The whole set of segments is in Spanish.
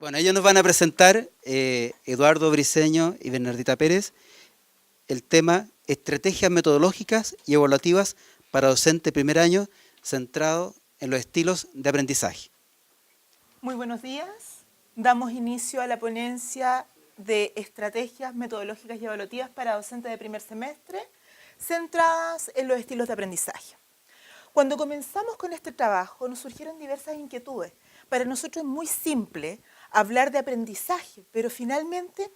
Bueno, ellos nos van a presentar, Eduardo Briceño y Bernardita Pérez, el tema Estrategias metodológicas y evaluativas para docente primer año centrado en los estilos de aprendizaje. Muy buenos días. Damos inicio a la ponencia de estrategias metodológicas y evaluativas para docentes de primer semestre centradas en los estilos de aprendizaje. Cuando comenzamos con este trabajo nos surgieron diversas inquietudes. Para nosotros es muy simple hablar de aprendizaje, pero finalmente,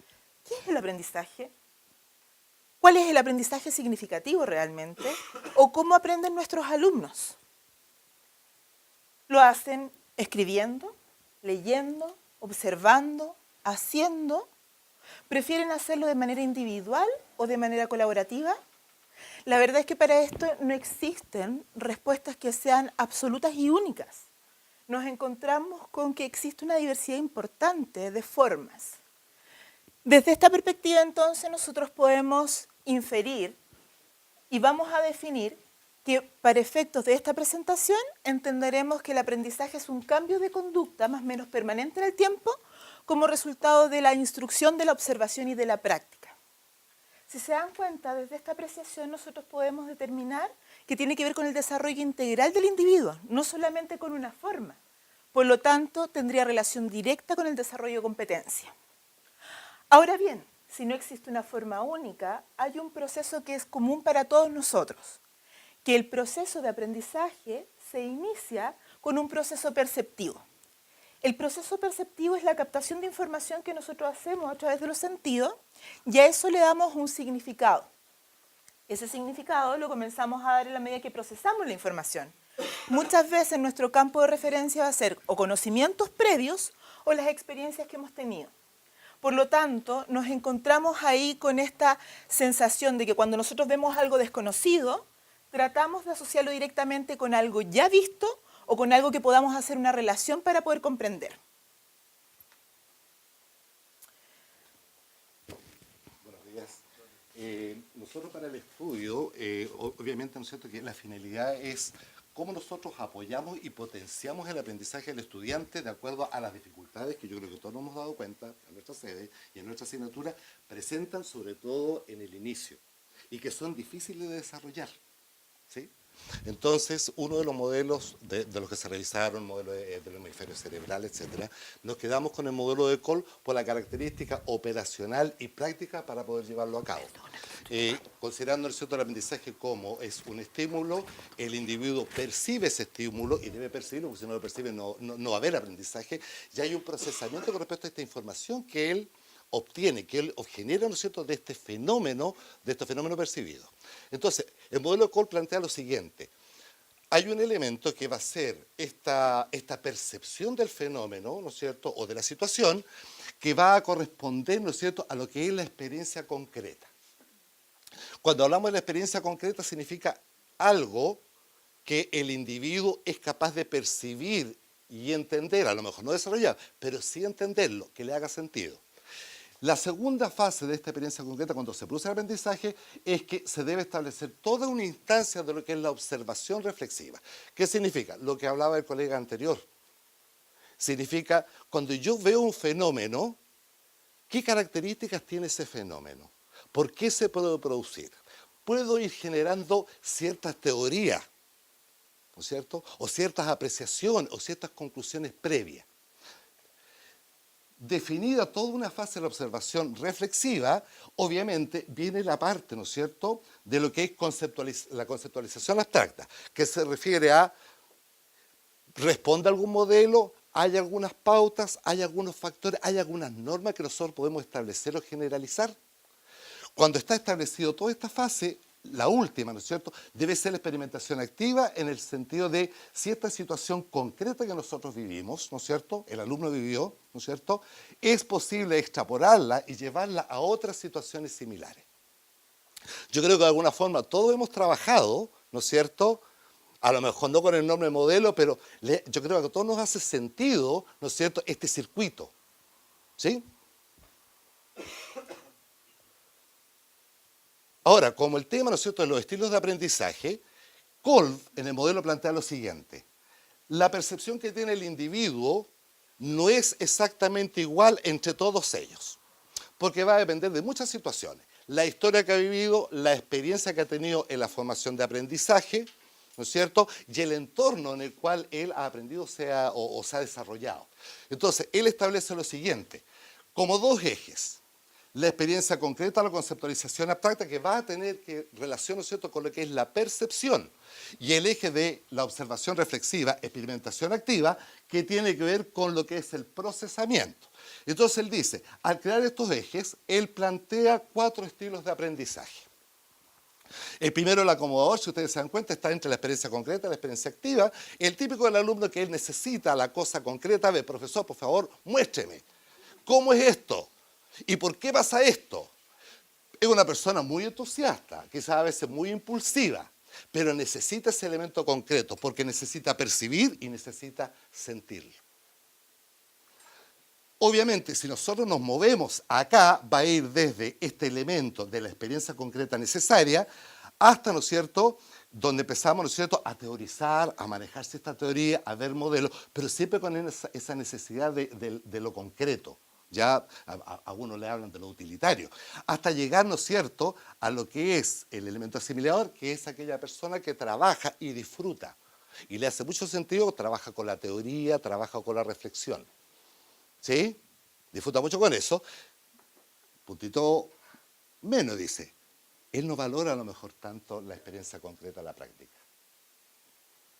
¿qué es el aprendizaje? ¿Cuál es el aprendizaje significativo realmente? ¿O cómo aprenden nuestros alumnos? ¿Lo hacen escribiendo, leyendo, observando, haciendo? ¿Prefieren hacerlo de manera individual o de manera colaborativa? La verdad es que para esto no existen respuestas que sean absolutas y únicas. Nos encontramos con que existe una diversidad importante de formas. Desde esta perspectiva, entonces, nosotros podemos inferir y vamos a definir que para efectos de esta presentación entenderemos que el aprendizaje es un cambio de conducta más o menos permanente en el tiempo como resultado de la instrucción, de la observación y de la práctica. Si se dan cuenta, desde esta apreciación nosotros podemos determinar que tiene que ver con el desarrollo integral del individuo, no solamente con una forma. Por lo tanto, tendría relación directa con el desarrollo de competencia. Ahora bien, si no existe una forma única, hay un proceso que es común para todos nosotros, que el proceso de aprendizaje se inicia con un proceso perceptivo. El proceso perceptivo es la captación de información que nosotros hacemos a través de los sentidos y a eso le damos un significado. Ese significado lo comenzamos a dar en la medida que procesamos la información. Muchas veces nuestro campo de referencia va a ser o conocimientos previos o las experiencias que hemos tenido. Por lo tanto, nos encontramos ahí con esta sensación de que cuando nosotros vemos algo desconocido, tratamos de asociarlo directamente con algo ya visto o con algo que podamos hacer una relación para poder comprender. Buenos días. Nosotros para el estudio, obviamente, ¿no es cierto?, que la finalidad es cómo nosotros apoyamos y potenciamos el aprendizaje del estudiante de acuerdo a las dificultades que yo creo que todos nos hemos dado cuenta en nuestra sede y en nuestra asignatura, presentan sobre todo en el inicio y que son difíciles de desarrollar, ¿sí? Entonces, uno de los modelos de los que se revisaron, modelo del hemisferio cerebral, etcétera, nos quedamos con el modelo de Cole por la característica operacional y práctica para poder llevarlo a cabo. Considerando el cierto el aprendizaje como es un estímulo, el individuo percibe ese estímulo y debe percibirlo, porque si no lo percibe no va a haber aprendizaje, y hay un procesamiento con respecto a esta información que él obtiene, que él genera, ¿no es cierto?, de este fenómeno percibido. Entonces, el modelo de Cole plantea lo siguiente: hay un elemento que va a ser esta percepción del fenómeno, ¿no es cierto?, o de la situación, que va a corresponder, ¿no es cierto?, a lo que es la experiencia concreta. Cuando hablamos de la experiencia concreta, significa algo que el individuo es capaz de percibir y entender, a lo mejor no desarrollar, pero sí entenderlo, que le haga sentido. La segunda fase de esta experiencia concreta, cuando se produce el aprendizaje, es que se debe establecer toda una instancia de lo que es la observación reflexiva. ¿Qué significa? Lo que hablaba el colega anterior. Significa, cuando yo veo un fenómeno, ¿qué características tiene ese fenómeno? ¿Por qué se puede producir? Puedo ir generando ciertas teorías, ¿no es cierto?, o ciertas apreciaciones, o ciertas conclusiones previas. Definida toda una fase de la observación reflexiva, obviamente viene la parte, ¿no es cierto?, de lo que es la conceptualización abstracta, que se refiere a responde a algún modelo, hay algunas pautas, hay algunos factores, hay algunas normas que nosotros podemos establecer o generalizar. Cuando está establecido toda esta fase, la última, ¿no es cierto?, debe ser la experimentación activa en el sentido de si esta situación concreta que nosotros vivimos, ¿no es cierto?, el alumno vivió, ¿no es cierto?, es posible extrapolarla y llevarla a otras situaciones similares. Yo creo que de alguna forma todos hemos trabajado, ¿no es cierto?, a lo mejor no con el nombre modelo, pero yo creo que a todos nos hace sentido, ¿no es cierto?, este circuito, ¿sí? Ahora, como el tema, ¿no es cierto?, de los estilos de aprendizaje, Kolb en el modelo plantea lo siguiente: la percepción que tiene el individuo no es exactamente igual entre todos ellos, porque va a depender de muchas situaciones. La historia que ha vivido, la experiencia que ha tenido en la formación de aprendizaje, ¿no es cierto? Y el entorno en el cual él ha aprendido o se ha desarrollado. Entonces, él establece lo siguiente, como dos ejes. La experiencia concreta, la conceptualización abstracta, que va a tener relación, ¿no es cierto?, con lo que es la percepción. Y el eje de la observación reflexiva, experimentación activa, que tiene que ver con lo que es el procesamiento. Entonces él dice, al crear estos ejes, él plantea 4 estilos de aprendizaje. El primero, el acomodador, si ustedes se dan cuenta, está entre la experiencia concreta y la experiencia activa. El típico del alumno que él necesita la cosa concreta, ve, profesor, por favor, muéstreme. ¿Cómo es esto? ¿Y por qué pasa esto? Es una persona muy entusiasta, quizás a veces muy impulsiva, pero necesita ese elemento concreto porque necesita percibir y necesita sentirlo. Obviamente, si nosotros nos movemos acá, va a ir desde este elemento de la experiencia concreta necesaria hasta, ¿no es cierto?, donde empezamos, ¿no es cierto?, a teorizar, a manejarse esta teoría, a ver modelos, pero siempre con esa necesidad de lo concreto. Ya a uno le hablan de lo utilitario, hasta llegar, ¿no es cierto?, a lo que es el elemento asimilador, que es aquella persona que trabaja y disfruta. Y le hace mucho sentido, trabaja con la teoría, trabaja con la reflexión. ¿Sí? Disfruta mucho con eso. Puntito menos, dice. Él no valora a lo mejor tanto la experiencia concreta, la práctica.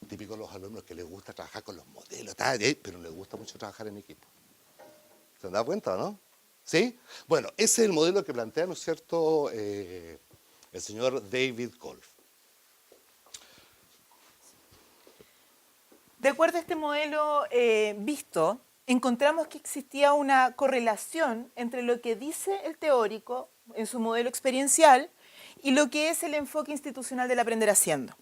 Típico de los alumnos que les gusta trabajar con los modelos, pero les gusta mucho trabajar en equipo. ¿Se han dado cuenta, no? ¿Sí? Bueno, ese es el modelo que plantea, ¿no es cierto?, el señor David Kolff. De acuerdo a este modelo visto, encontramos que existía una correlación entre lo que dice el teórico en su modelo experiencial y lo que es el enfoque institucional del aprender haciendo.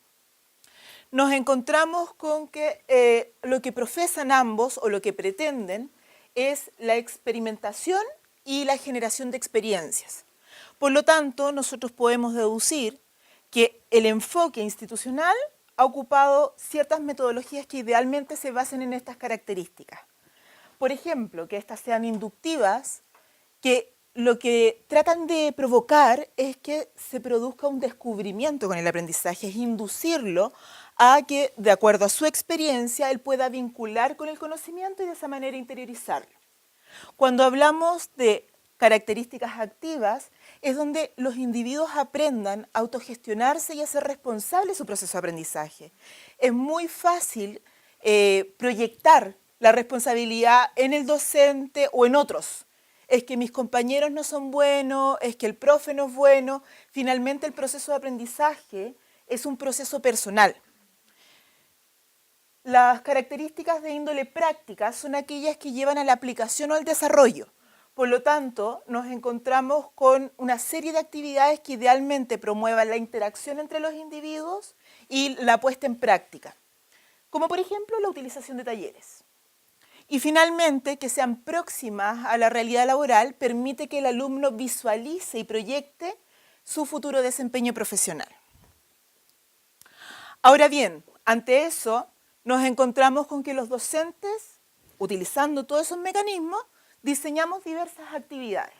Nos encontramos con que lo que profesan ambos o lo que pretenden es la experimentación y la generación de experiencias. Por lo tanto, nosotros podemos deducir que el enfoque institucional ha ocupado ciertas metodologías que idealmente se basen en estas características. Por ejemplo, que estas sean inductivas, que lo que tratan de provocar es que se produzca un descubrimiento con el aprendizaje, es inducirlo a que, de acuerdo a su experiencia, él pueda vincular con el conocimiento y de esa manera interiorizarlo. Cuando hablamos de características activas, es donde los individuos aprendan a autogestionarse y a ser responsables de su proceso de aprendizaje. Es muy fácil proyectar la responsabilidad en el docente o en otros. Es que mis compañeros no son buenos, es que el profe no es bueno. Finalmente, el proceso de aprendizaje es un proceso personal. Las características de índole práctica son aquellas que llevan a la aplicación o al desarrollo. Por lo tanto, nos encontramos con una serie de actividades que idealmente promuevan la interacción entre los individuos y la puesta en práctica, como por ejemplo la utilización de talleres. Y finalmente, que sean próximas a la realidad laboral permite que el alumno visualice y proyecte su futuro desempeño profesional. Ahora bien, ante eso, nos encontramos con que los docentes, utilizando todos esos mecanismos, diseñamos diversas actividades.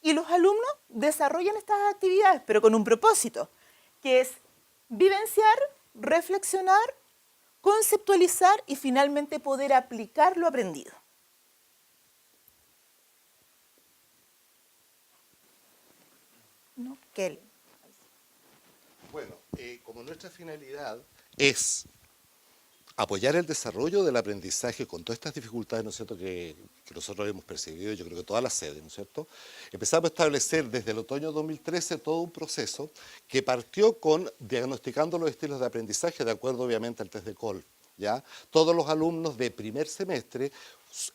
Y los alumnos desarrollan estas actividades, pero con un propósito, que es vivenciar, reflexionar, conceptualizar y finalmente poder aplicar lo aprendido. ¿No? Kelly. Bueno, como nuestra finalidad es apoyar el desarrollo del aprendizaje con todas estas dificultades, ¿no es cierto?, que nosotros hemos percibido, yo creo que todas las sedes, ¿no es cierto?, empezamos a establecer desde el otoño de 2013 todo un proceso que partió con diagnosticando los estilos de aprendizaje de acuerdo obviamente al test de Kolff, ¿ya? Todos los alumnos de primer semestre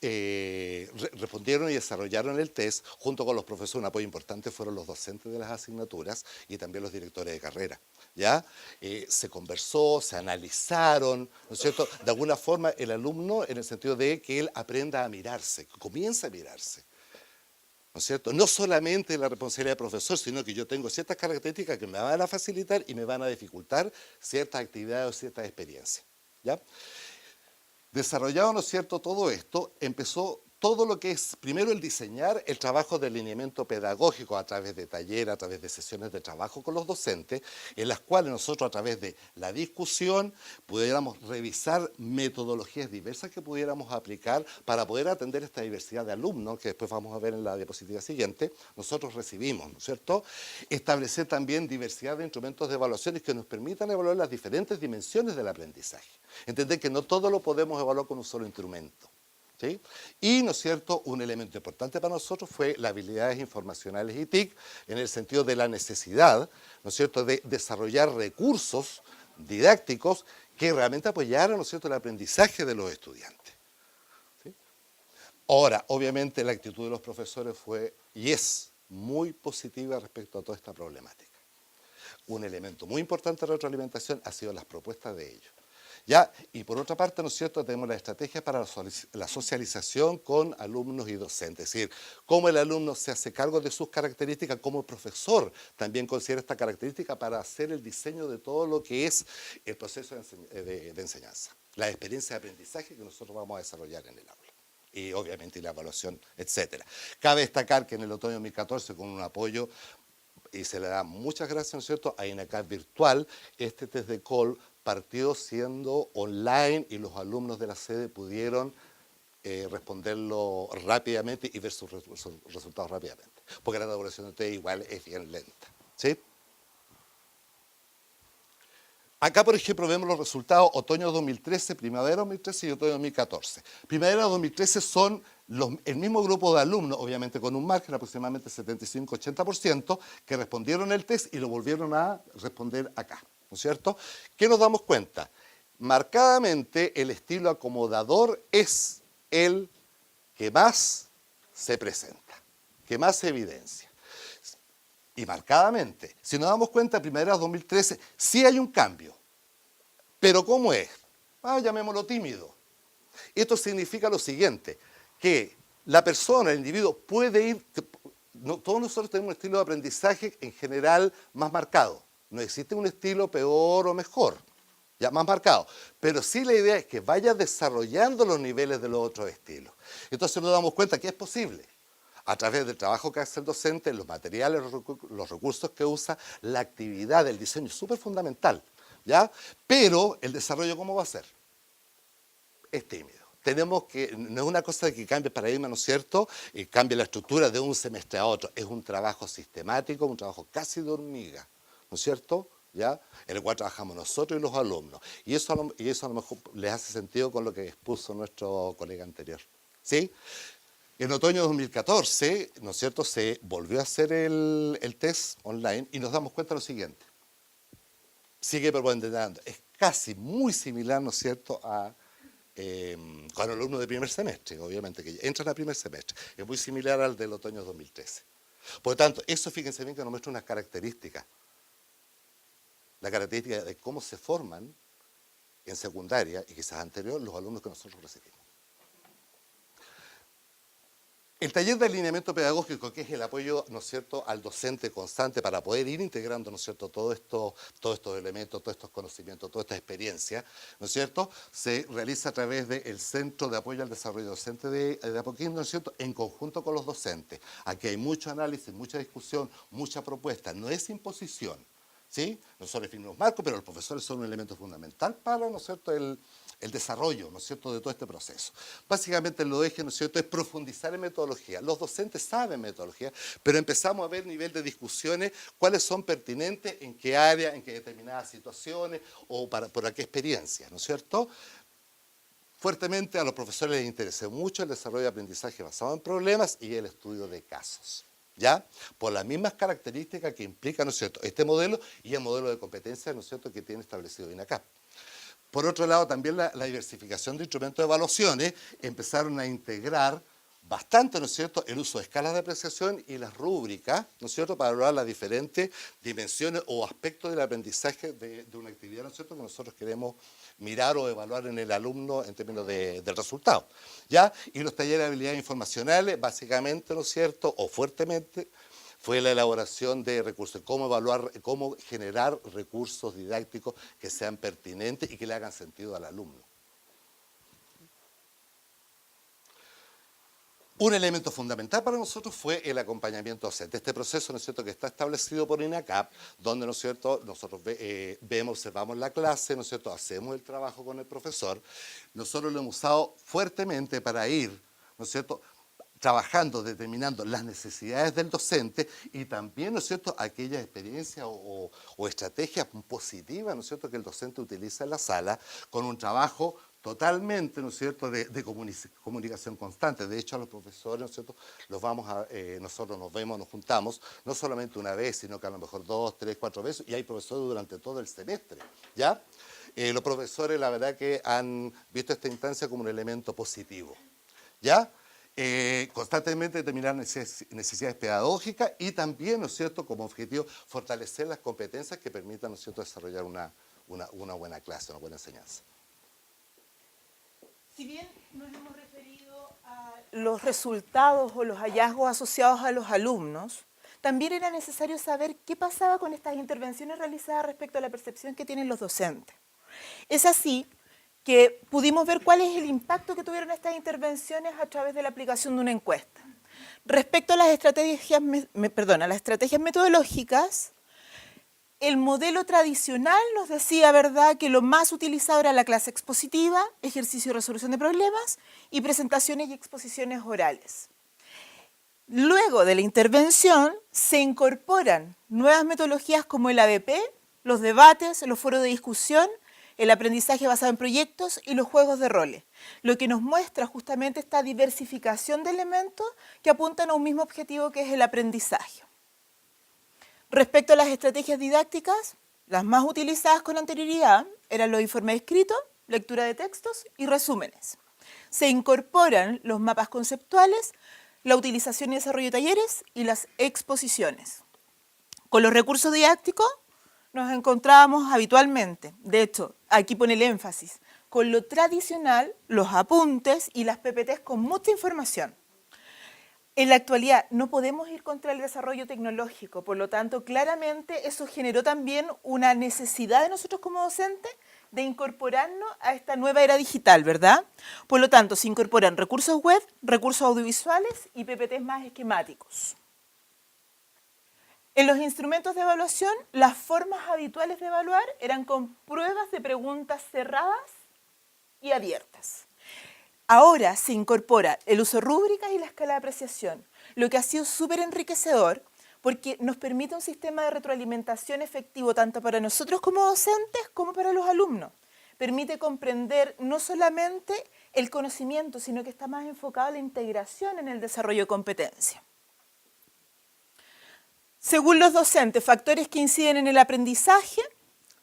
respondieron y desarrollaron el test junto con los profesores. Un apoyo importante fueron los docentes de las asignaturas y también los directores de carrera. ¿Ya? Se conversó, se analizaron, ¿no es cierto? De alguna forma el alumno, en el sentido de que él aprenda a mirarse, comienza a mirarse, ¿no es cierto? No solamente la responsabilidad del profesor, sino que yo tengo ciertas características que me van a facilitar y me van a dificultar ciertas actividades o ciertas experiencias. ¿Ya? Desarrollado, ¿no es cierto?, todo esto, empezó todo lo que es, primero, el diseñar el trabajo de alineamiento pedagógico a través de talleres, a través de sesiones de trabajo con los docentes, en las cuales nosotros, a través de la discusión, pudiéramos revisar metodologías diversas que pudiéramos aplicar para poder atender esta diversidad de alumnos, que después vamos a ver en la diapositiva siguiente, nosotros recibimos, ¿no es cierto? Establecer también diversidad de instrumentos de evaluaciones que nos permitan evaluar las diferentes dimensiones del aprendizaje. Entender que no todo lo podemos evaluar con un solo instrumento. ¿Sí? Y, ¿no es cierto?, un elemento importante para nosotros fue las habilidades informacionales y TIC, en el sentido de la necesidad, ¿no es cierto?, de desarrollar recursos didácticos que realmente apoyaran, ¿no es cierto?, el aprendizaje de los estudiantes. ¿Sí? Ahora, obviamente, la actitud de los profesores fue y es muy positiva respecto a toda esta problemática. Un elemento muy importante de la retroalimentación ha sido las propuestas de ellos. ¿Ya? Y por otra parte, ¿no es cierto?, tenemos la estrategia para la socialización con alumnos y docentes. Es decir, cómo el alumno se hace cargo de sus características, cómo el profesor también considera esta característica para hacer el diseño de todo lo que es el proceso de enseñanza. La experiencia de aprendizaje que nosotros vamos a desarrollar en el aula. Y obviamente la evaluación, etcétera. Cabe destacar que en el otoño de 2014, con un apoyo, y se le da muchas gracias, ¿no es cierto?, a INACAP Virtual, este test de COL partió siendo online y los alumnos de la sede pudieron responderlo rápidamente y ver sus resultados rápidamente. Porque la elaboración de test igual es bien lenta. ¿Sí? Acá, por ejemplo, vemos los resultados otoño 2013, primavera 2013 y otoño 2014. Primavera 2013 son el mismo grupo de alumnos, obviamente con un margen aproximadamente 75-80%, que respondieron el test y lo volvieron a responder acá. ¿No es cierto? ¿Qué nos damos cuenta? Marcadamente el estilo acomodador es el que más se presenta, que más se evidencia. Y marcadamente, si nos damos cuenta, primavera 2013, sí hay un cambio. ¿Pero cómo es? Llamémoslo tímido. Esto significa lo siguiente, que la persona, el individuo, puede ir... todos nosotros tenemos un estilo de aprendizaje en general más marcado. No existe un estilo peor o mejor, ya más marcado. Pero sí la idea es que vaya desarrollando los niveles de los otros estilos. Entonces nos damos cuenta que es posible, a través del trabajo que hace el docente, los materiales, los recursos que usa, la actividad, el diseño, es súper fundamental, ¿ya? Pero el desarrollo, ¿cómo va a ser? Es tímido. Tenemos que, no es una cosa de que cambie el paradigma, ¿no es cierto? Y cambie la estructura de un semestre a otro. Es un trabajo sistemático, un trabajo casi de hormiga, ¿no es cierto? ¿Ya? En el cual trabajamos nosotros y los alumnos. Y eso a lo mejor les hace sentido con lo que expuso nuestro colega anterior. ¿Sí? En otoño de 2014, ¿no es cierto?, se volvió a hacer el test online y nos damos cuenta de lo siguiente. Sigue proponiendo. Es casi muy similar, ¿no es cierto?, a con alumnos de primer semestre, obviamente, que entran a primer semestre. Es muy similar al del otoño de 2013. Por lo tanto, eso, fíjense bien, que nos muestra unas características. La característica de cómo se forman en secundaria y quizás anterior los alumnos que nosotros recibimos. El taller de alineamiento pedagógico, que es el apoyo, ¿no es cierto?, al docente constante para poder ir integrando, ¿no es cierto?, todos estos elementos, todos estos conocimientos, toda esta experiencia, ¿no es cierto?, se realiza a través del Centro de Apoyo al Desarrollo Docente de Apoquindo, ¿no es cierto?, en conjunto con los docentes. Aquí hay mucho análisis, mucha discusión, mucha propuesta. No es imposición, ¿sí? Nosotros definimos marcos, pero los profesores son un elemento fundamental para, ¿no es cierto?, el desarrollo, ¿no es cierto?, de todo este proceso. Básicamente lo eje, ¿no es cierto?, es profundizar en metodología. Los docentes saben metodología, pero empezamos a ver nivel de discusiones, cuáles son pertinentes, en qué área, en qué determinadas situaciones o por qué experiencias, ¿no es cierto? Fuertemente a los profesores les interesa mucho el desarrollo de aprendizaje basado en problemas y el estudio de casos, ¿ya? Por las mismas características que implica, ¿no es cierto?, este modelo y el modelo de competencia, ¿no es cierto?, que tiene establecido INACAP. Por otro lado, también la diversificación de instrumentos de evaluaciones empezaron a integrar bastante, ¿no es cierto?, el uso de escalas de apreciación y las rúbricas, ¿no es cierto?, para evaluar las diferentes dimensiones o aspectos del aprendizaje de una actividad, ¿no es cierto?, que nosotros queremos mirar o evaluar en el alumno en términos del resultado, ¿ya? Y los talleres de habilidades informacionales, básicamente, ¿no es cierto?, o fuertemente, fue la elaboración de recursos, cómo evaluar, cómo generar recursos didácticos que sean pertinentes y que le hagan sentido al alumno. Un elemento fundamental para nosotros fue el acompañamiento docente. Este proceso, ¿no es cierto?, que está establecido por INACAP, donde, ¿no es cierto?, nosotros vemos, observamos la clase, ¿no es cierto?, hacemos el trabajo con el profesor. Nosotros lo hemos usado fuertemente para ir, ¿no es cierto?, trabajando, determinando las necesidades del docente y también, ¿no es cierto?, aquellas experiencias o estrategias positivas, ¿no es cierto?, que el docente utiliza en la sala con un trabajo totalmente, ¿no es cierto?, de comunicación constante. De hecho, a los profesores, ¿no es cierto?, nosotros nos vemos, nos juntamos, no solamente una vez, sino que a lo mejor 2, 3, 4 veces, y hay profesores durante todo el semestre, ¿ya? Los profesores, la verdad que han visto esta instancia como un elemento positivo, ¿ya? Constantemente determinar necesidades pedagógicas y también, ¿no es cierto?, como objetivo, fortalecer las competencias que permitan, ¿no es cierto?, desarrollar una buena clase, una buena enseñanza. Si bien nos hemos referido a los resultados o los hallazgos asociados a los alumnos, también era necesario saber qué pasaba con estas intervenciones realizadas respecto a la percepción que tienen los docentes. Es así que pudimos ver cuál es el impacto que tuvieron estas intervenciones a través de la aplicación de una encuesta. Respecto a las estrategias metodológicas, el modelo tradicional nos decía, ¿verdad?, que lo más utilizado era la clase expositiva, ejercicio de resolución de problemas y presentaciones y exposiciones orales. Luego de la intervención se incorporan nuevas metodologías como el ABP, los debates, los foros de discusión, el aprendizaje basado en proyectos y los juegos de roles, lo que nos muestra justamente esta diversificación de elementos que apuntan a un mismo objetivo, que es el aprendizaje. Respecto a las estrategias didácticas, las más utilizadas con anterioridad eran los informes escritos, lectura de textos y resúmenes. Se incorporan los mapas conceptuales, la utilización y desarrollo de talleres y las exposiciones. Con los recursos didácticos nos encontrábamos habitualmente, de hecho, aquí pone el énfasis, con lo tradicional, los apuntes y las PPTs con mucha información. En la actualidad no podemos ir contra el desarrollo tecnológico, por lo tanto, claramente eso generó también una necesidad de nosotros como docentes de incorporarnos a esta nueva era digital, ¿verdad? Por lo tanto, se incorporan recursos web, recursos audiovisuales y PPTs más esquemáticos. En los instrumentos de evaluación, las formas habituales de evaluar eran con pruebas de preguntas cerradas y abiertas. Ahora se incorpora el uso de rúbricas y la escala de apreciación, lo que ha sido súper enriquecedor porque nos permite un sistema de retroalimentación efectivo tanto para nosotros como docentes como para los alumnos. Permite comprender no solamente el conocimiento, sino que está más enfocado a la integración en el desarrollo de competencia. Según los docentes, factores que inciden en el aprendizaje,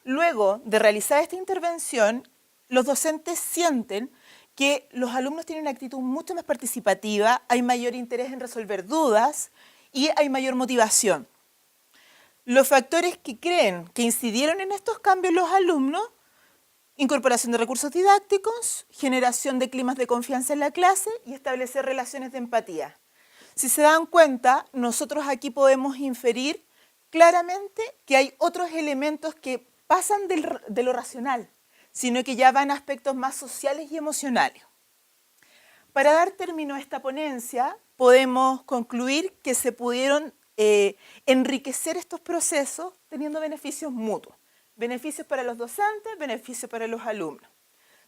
luego de realizar esta intervención, los docentes sienten que los alumnos tienen una actitud mucho más participativa, hay mayor interés en resolver dudas y hay mayor motivación. Los factores que creen que incidieron en estos cambios los alumnos: incorporación de recursos didácticos, generación de climas de confianza en la clase y establecer relaciones de empatía. Si se dan cuenta, nosotros aquí podemos inferir claramente que hay otros elementos que pasan de lo racional, sino que ya van a aspectos más sociales y emocionales. Para dar término a esta ponencia, podemos concluir que se pudieron enriquecer estos procesos teniendo beneficios mutuos. Beneficios para los docentes, beneficios para los alumnos.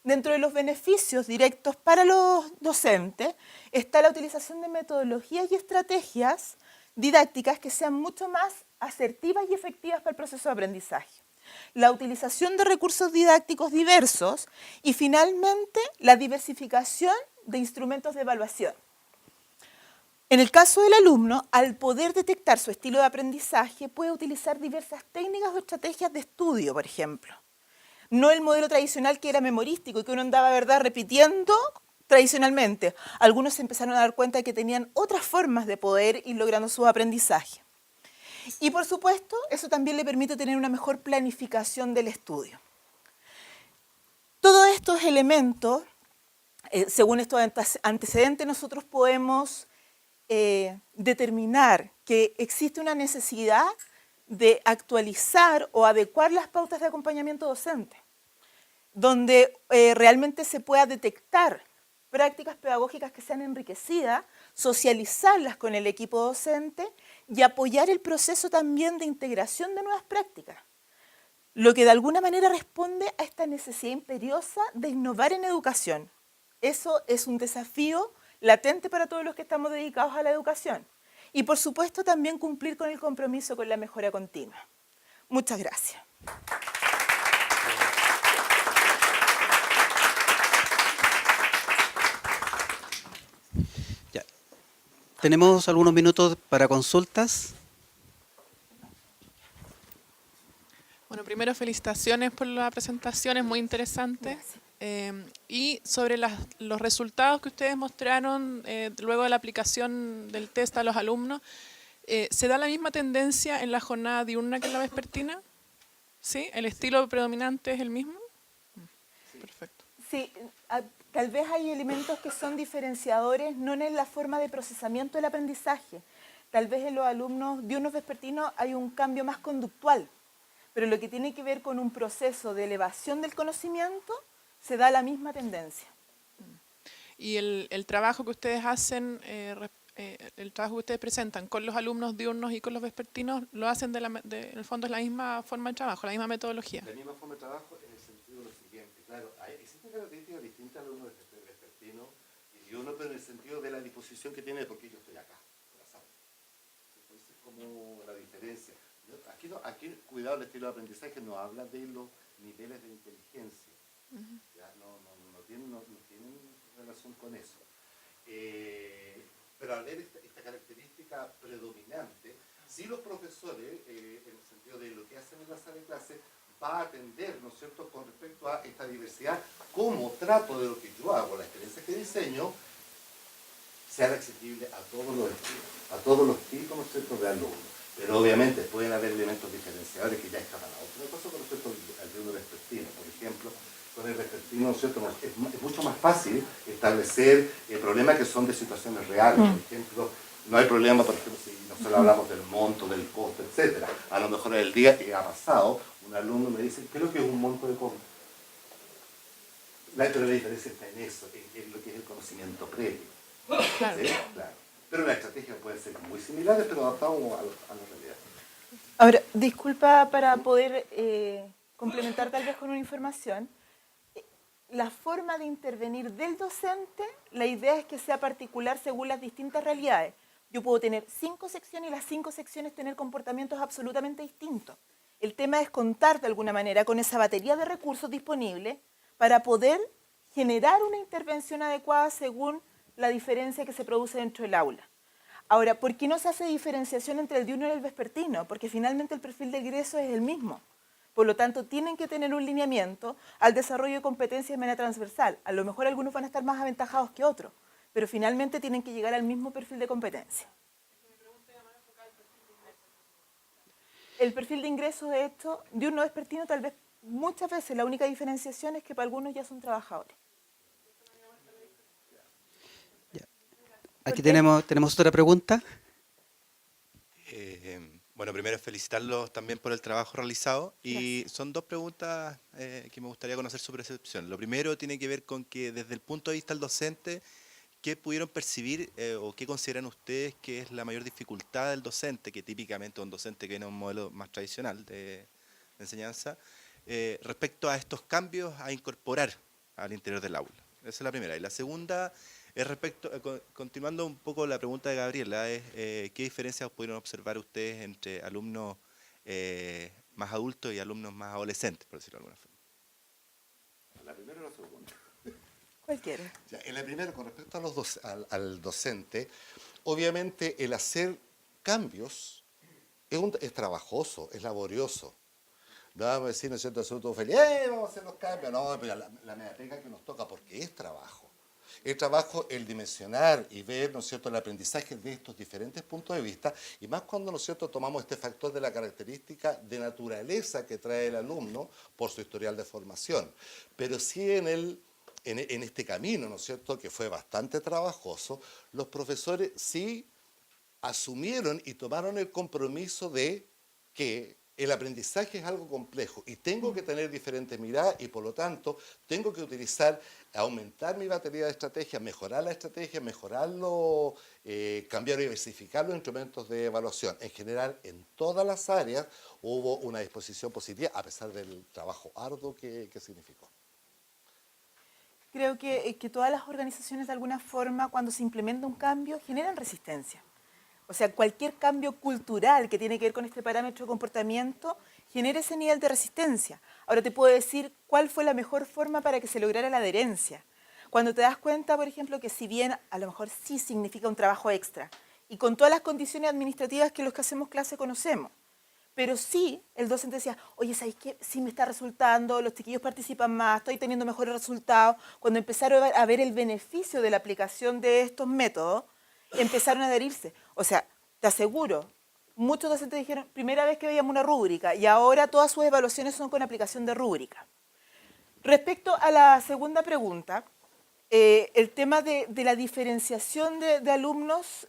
Dentro de los beneficios directos para los docentes está la utilización de metodologías y estrategias didácticas que sean mucho más asertivas y efectivas para el proceso de aprendizaje. La utilización de recursos didácticos diversos y finalmente la diversificación de instrumentos de evaluación. En el caso del alumno, al poder detectar su estilo de aprendizaje, puede utilizar diversas técnicas o estrategias de estudio, por ejemplo. No el modelo tradicional que era memorístico y que uno andaba, ¿verdad?, repitiendo tradicionalmente. Algunos se empezaron a dar cuenta de que tenían otras formas de poder ir logrando su aprendizaje. Y por supuesto, eso también le permite tener una mejor planificación del estudio. Todos estos elementos, según estos antecedentes, nosotros podemos determinar que existe una necesidad de actualizar o adecuar las pautas de acompañamiento docente, donde realmente se pueda detectar prácticas pedagógicas que sean enriquecidas socializarlas con el equipo docente y apoyar el proceso también de integración de nuevas prácticas. Lo que de alguna manera responde a esta necesidad imperiosa de innovar en educación. Eso es un desafío latente para todos los que estamos dedicados a la educación. Y por supuesto también cumplir con el compromiso con la mejora continua. Muchas gracias. Ya. Tenemos algunos minutos para consultas. Bueno, primero felicitaciones por la presentación, es muy interesante. Y sobre los resultados que ustedes mostraron luego de la aplicación del test a los alumnos, ¿se da la misma tendencia en la jornada diurna que en la vespertina? ¿Sí? ¿El estilo predominante es el mismo? Perfecto. Sí, tal vez hay elementos que son diferenciadores, no en la forma de procesamiento del aprendizaje. Tal vez en los alumnos diurnos vespertinos hay un cambio más conductual, pero lo que tiene que ver con un proceso de elevación del conocimiento, se da la misma tendencia. Y el trabajo que ustedes hacen, el trabajo que ustedes presentan con los alumnos diurnos y con los vespertinos, lo hacen en el fondo es la misma forma de trabajo, la misma metodología. La misma forma de trabajo en el sentido de lo siguiente, claro, existen características distintas al alumno vespertino y diurno, pero en el sentido de la disposición que tiene, porque yo estoy acá, en la sala. Entonces, como la diferencia. Aquí, cuidado, el estilo de aprendizaje no habla de los niveles de inteligencia. Ya, no tienen relación con eso. Pero al ver esta característica predominante, sí los profesores, en el sentido de lo que hacen en la sala de clase, va a atender, ¿no es cierto?, con respecto a esta diversidad, cómo trato de lo que yo hago, la experiencia que diseño, sea accesible a todos los tipos, ¿no es cierto?, de alumnos. Pero obviamente pueden haber elementos diferenciadores que ya escapan a otra cosa con respecto al alumno vespertino. Por ejemplo, con el vespertino, ¿no es cierto?, es mucho más fácil establecer problemas que son de situaciones reales. Por ejemplo, no hay problema, por ejemplo, si nosotros hablamos del monto, del costo, etcétera. A lo mejor el día que ha pasado, un alumno me dice, ¿qué es lo que es un monto de costo? Pero la diferencia está en eso, en lo que es el conocimiento previo. Claro. ¿Sí? Claro. Pero las estrategias pueden ser muy similares, pero adaptadas a la realidad. Ahora, disculpa para poder complementar tal vez con una información. La forma de intervenir del docente, la idea es que sea particular según las distintas realidades. Yo puedo tener 5 secciones y las 5 secciones tener comportamientos absolutamente distintos. El tema es contar de alguna manera con esa batería de recursos disponibles para poder generar una intervención adecuada según la diferencia que se produce dentro del aula. Ahora, ¿por qué no se hace diferenciación entre el diurno y el vespertino? Porque finalmente el perfil de egreso es el mismo. Por lo tanto, tienen que tener un lineamiento al desarrollo de competencias de manera transversal. A lo mejor algunos van a estar más aventajados que otros, pero finalmente tienen que llegar al mismo perfil de competencia. El perfil de ingreso, de hecho, diurno vespertino, tal vez muchas veces la única diferenciación es que para algunos ya son trabajadores. Aquí tenemos otra pregunta. Bueno, primero felicitarlos también por el trabajo realizado y son dos preguntas que me gustaría conocer su percepción. Lo primero tiene que ver con que desde el punto de vista del docente, ¿qué pudieron percibir o qué consideran ustedes que es la mayor dificultad del docente, que típicamente un docente que viene de un modelo más tradicional de enseñanza, respecto a estos cambios a incorporar al interior del aula? Esa es la primera. Y la segunda es respecto, continuando un poco la pregunta de Gabriela, es ¿qué diferencias pudieron observar ustedes entre alumnos más adultos y alumnos más adolescentes, por decirlo de alguna forma? ¿La primera o la segunda? Cualquiera. Ya, en la primera, con respecto a al docente, obviamente el hacer cambios es trabajoso, es laborioso. No vamos a decir, ¿no es cierto?, nosotros todos felices, vamos a hacer los cambios. No, pero la media pega que nos toca, porque es trabajo. El trabajo, el dimensionar y ver, ¿no es cierto?, el aprendizaje de estos diferentes puntos de vista, y más cuando, ¿no es cierto?, tomamos este factor de la característica de naturaleza que trae el alumno por su historial de formación. Pero sí en este camino, ¿no es cierto?, que fue bastante trabajoso, los profesores sí asumieron y tomaron el compromiso de que El aprendizaje es algo complejo y tengo que tener diferentes miradas y por lo tanto tengo que utilizar, aumentar mi batería de estrategias, mejorar la estrategia, mejorarlo, cambiar y diversificar los instrumentos de evaluación. En general, en todas las áreas hubo una disposición positiva a pesar del trabajo arduo que significó. Creo que todas las organizaciones de alguna forma cuando se implementa un cambio generan resistencia. O sea, cualquier cambio cultural que tiene que ver con este parámetro de comportamiento genera ese nivel de resistencia. Ahora te puedo decir cuál fue la mejor forma para que se lograra la adherencia. Cuando te das cuenta, por ejemplo, que si bien a lo mejor sí significa un trabajo extra y con todas las condiciones administrativas que los que hacemos clase conocemos, pero sí el docente decía, oye, ¿sabes qué? Sí me está resultando, los chiquillos participan más, estoy teniendo mejores resultados. Cuando empezaron a ver el beneficio de la aplicación de estos métodos, empezaron a adherirse. O sea, te aseguro, muchos docentes dijeron, primera vez que veíamos una rúbrica y ahora todas sus evaluaciones son con aplicación de rúbrica. Respecto a la segunda pregunta, el tema de la diferenciación de alumnos,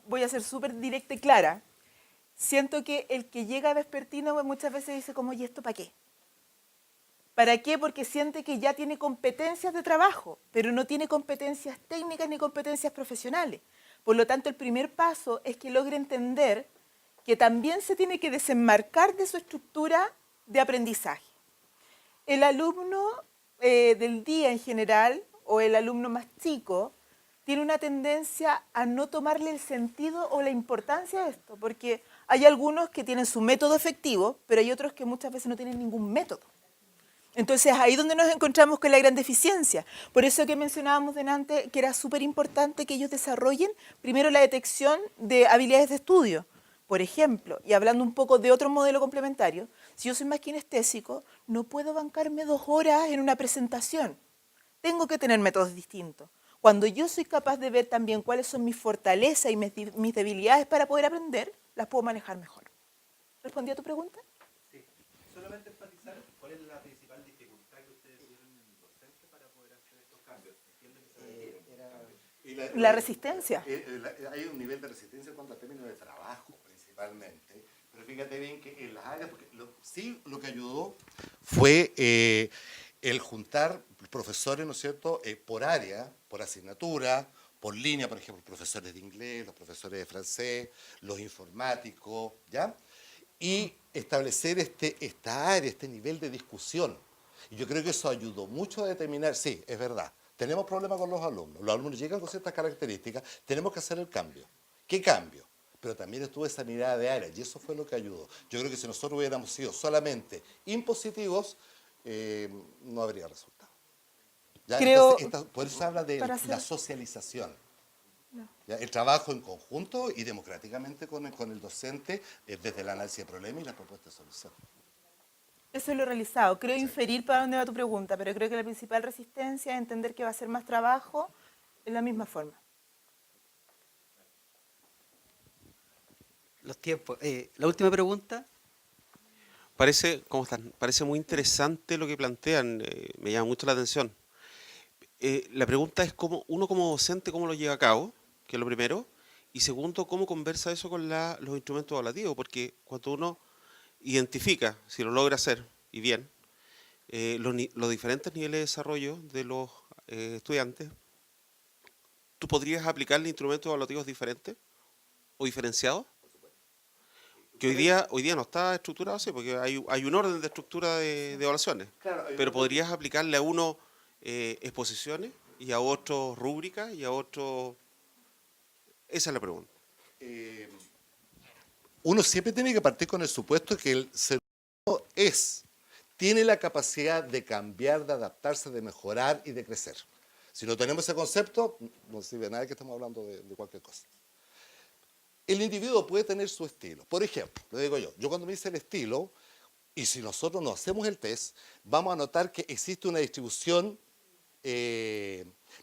voy a ser súper directa y clara. Siento que el que llega vespertino muchas veces dice como, ¿y esto para qué? ¿Para qué? Porque siente que ya tiene competencias de trabajo, pero no tiene competencias técnicas ni competencias profesionales. Por lo tanto, el primer paso es que logre entender que también se tiene que desenmarcar de su estructura de aprendizaje. El alumno del día en general, o el alumno más chico, tiene una tendencia a no tomarle el sentido o la importancia de esto, porque hay algunos que tienen su método efectivo, pero hay otros que muchas veces no tienen ningún método. Entonces, ahí es donde nos encontramos con la gran deficiencia. Por eso que mencionábamos delante que era súper importante que ellos desarrollen primero la detección de habilidades de estudio. Por ejemplo, y hablando un poco de otro modelo complementario, si yo soy más kinestésico, no puedo bancarme 2 horas en una presentación. Tengo que tener métodos distintos. Cuando yo soy capaz de ver también cuáles son mis fortalezas y mis debilidades para poder aprender, las puedo manejar mejor. ¿Respondí a tu pregunta? Sí, solamente enfatizar cuál es la principal dificultad que ustedes tuvieron en el docente para poder hacer estos cambios. Entiendo que se requieren. La resistencia. Hay un nivel de resistencia en cuanto al término de trabajo, principalmente. Pero fíjate bien que en las áreas, porque lo que ayudó fue el juntar profesores, ¿no es cierto?, por área, por asignatura, por línea, por ejemplo, profesores de inglés, los profesores de francés, los informáticos, ¿ya? Y establecer esta área, este nivel de discusión. Y yo creo que eso ayudó mucho a determinar, sí, es verdad, tenemos problemas con los alumnos llegan con ciertas características, tenemos que hacer el cambio. ¿Qué cambio? Pero también estuvo esa mirada de área y eso fue lo que ayudó. Yo creo que si nosotros hubiéramos sido solamente impositivos, no habría resultado. ¿Ya? Creo, Entonces, por eso se habla de la socialización. ¿Ya? El trabajo en conjunto y democráticamente con el docente desde el análisis de problema y la propuesta de solución. eso lo he realizado. Creo inferir para dónde va tu pregunta, pero creo que la principal resistencia es entender que va a ser más trabajo en la misma forma. Los tiempos. La última pregunta. ¿Cómo están? Parece muy interesante lo que plantean, me llama mucho la atención. La pregunta es uno como docente, ¿cómo lo lleva a cabo? Que es lo primero. Y segundo, ¿cómo conversa eso con los instrumentos evaluativos? Porque cuando uno identifica, si lo logra hacer, y bien, los diferentes niveles de desarrollo de los estudiantes, ¿tú podrías aplicarle instrumentos evaluativos diferentes o diferenciados? Que hoy día no está estructurado así, porque hay un orden de estructura de evaluaciones. Claro, Pero podrías aplicarle a uno exposiciones y a otro rúbricas y a otro... Esa es la pregunta. Uno siempre tiene que partir con el supuesto que el ser humano tiene la capacidad de cambiar, de adaptarse, de mejorar y de crecer. Si no tenemos ese concepto, no sirve de nada que estemos hablando de cualquier cosa. El individuo puede tener su estilo. Por ejemplo, le digo yo cuando me hice el estilo, y si nosotros no hacemos el test, vamos a notar que existe una distribución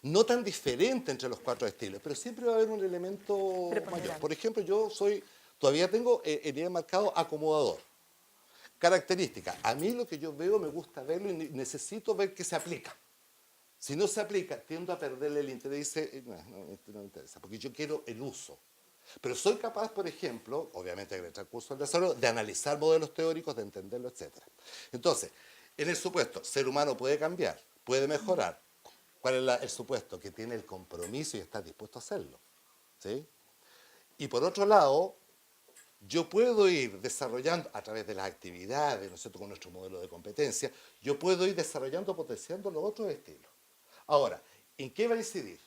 no tan diferente entre los 4 estilos, pero siempre va a haber un elemento mayor. Por ejemplo, todavía tengo el nivel marcado acomodador. Característica, a mí lo que yo veo me gusta verlo y necesito ver que se aplica. Si no se aplica, tiendo a perderle el interés y dice, no me interesa, porque yo quiero el uso. Pero soy capaz, por ejemplo, obviamente en el transcurso del desarrollo, de analizar modelos teóricos, de entenderlo, etc. Entonces, en el supuesto, ser humano puede cambiar, puede mejorar. ¿Cuál es el supuesto? Que tiene el compromiso y está dispuesto a hacerlo. ¿Sí? Y por otro lado, yo puedo ir desarrollando, a través de las actividades, ¿no es cierto?, con nuestro modelo de competencia, yo puedo ir desarrollando, potenciando los otros estilos. Ahora, ¿en qué va a incidir?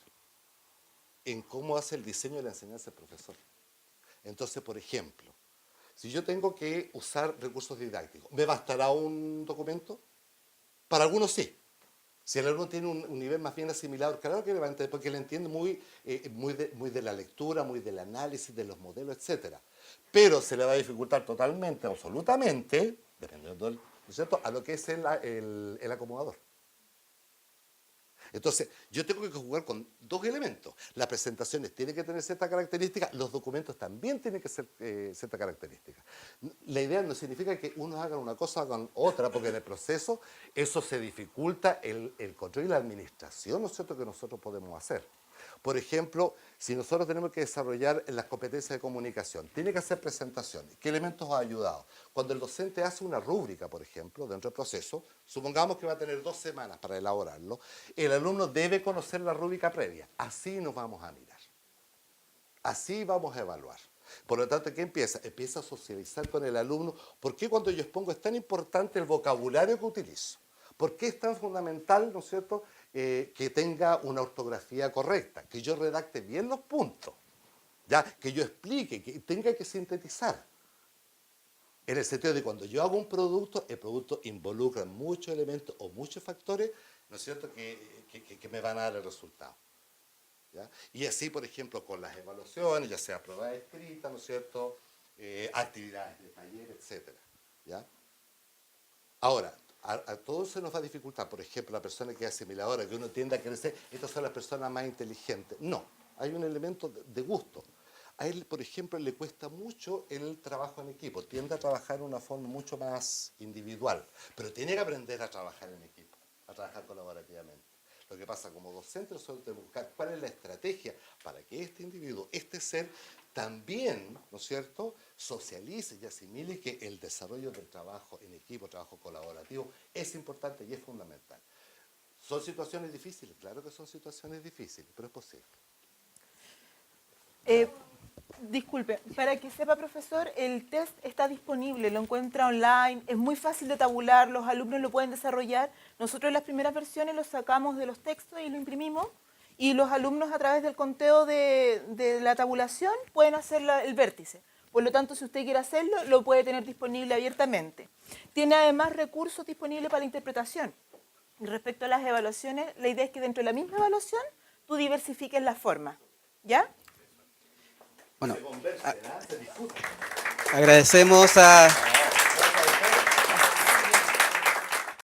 En cómo hace el diseño de la enseñanza el profesor. Entonces, por ejemplo, si yo tengo que usar recursos didácticos, ¿me bastará un documento? Para algunos sí. Si el alumno tiene un nivel más bien asimilado, claro que le va a entender, porque le entiende muy de la lectura, muy del análisis, de los modelos, etc. Pero se le va a dificultar totalmente, absolutamente, dependiendo ¿no es cierto?, a lo que es el acomodador. Entonces, yo tengo que jugar con dos elementos. Las presentaciones tienen que tener ciertas características, los documentos también tienen que ser ciertas características. La idea no significa que unos hagan una cosa o hagan otra, porque en el proceso eso se dificulta el control y la administración, ¿no es cierto?, que nosotros podemos hacer. Por ejemplo, si nosotros tenemos que desarrollar las competencias de comunicación, tiene que hacer presentaciones. ¿Qué elementos ha ayudado? Cuando el docente hace una rúbrica, por ejemplo, dentro del proceso, supongamos que va a tener 2 semanas para elaborarlo, el alumno debe conocer la rúbrica previa. Así nos vamos a mirar. Así vamos a evaluar. Por lo tanto, ¿qué empieza? Empieza a socializar con el alumno. ¿Por qué cuando yo expongo es tan importante el vocabulario que utilizo? ¿Por qué es tan fundamental, ¿no es cierto?, que tenga una ortografía correcta, que yo redacte bien los puntos, ¿ya?, que yo explique, que tenga que sintetizar. En el sentido de cuando yo hago un producto, el producto involucra muchos elementos o muchos factores, ¿no es cierto?, que me van a dar el resultado. ¿Ya? Y así, por ejemplo, con las evaluaciones, ya sea pruebas escritas, ¿no es cierto?, actividades de taller, etc. ¿Ya? Ahora, a todos se nos va a dificultar, por ejemplo, la persona que es asimiladora, que uno tiende a crecer, estas son las personas más inteligentes. No, hay un elemento de gusto. A él, por ejemplo, le cuesta mucho el trabajo en equipo, tiende a trabajar de una forma mucho más individual, pero tiene que aprender a trabajar en equipo, a trabajar colaborativamente. Lo que pasa como docente, nosotros tenemos que buscar cuál es la estrategia para que este individuo, este ser, también, ¿no es cierto?, socialice y asimile que el desarrollo del trabajo en equipo, trabajo colaborativo, es importante y es fundamental. ¿Son situaciones difíciles? Claro que son situaciones difíciles, pero es posible. Disculpe, para que sepa, profesor, el test está disponible, lo encuentra online, es muy fácil de tabular, los alumnos lo pueden desarrollar. Nosotros en las primeras versiones lo sacamos de los textos y lo imprimimos, y los alumnos a través del conteo de la tabulación pueden hacer el vértice. Por lo tanto, si usted quiere hacerlo, lo puede tener disponible abiertamente. Tiene además recursos disponibles para la interpretación. Y respecto a las evaluaciones, la idea es que dentro de la misma evaluación tú diversifiques la forma. ¿Ya? Bueno, agradecemos a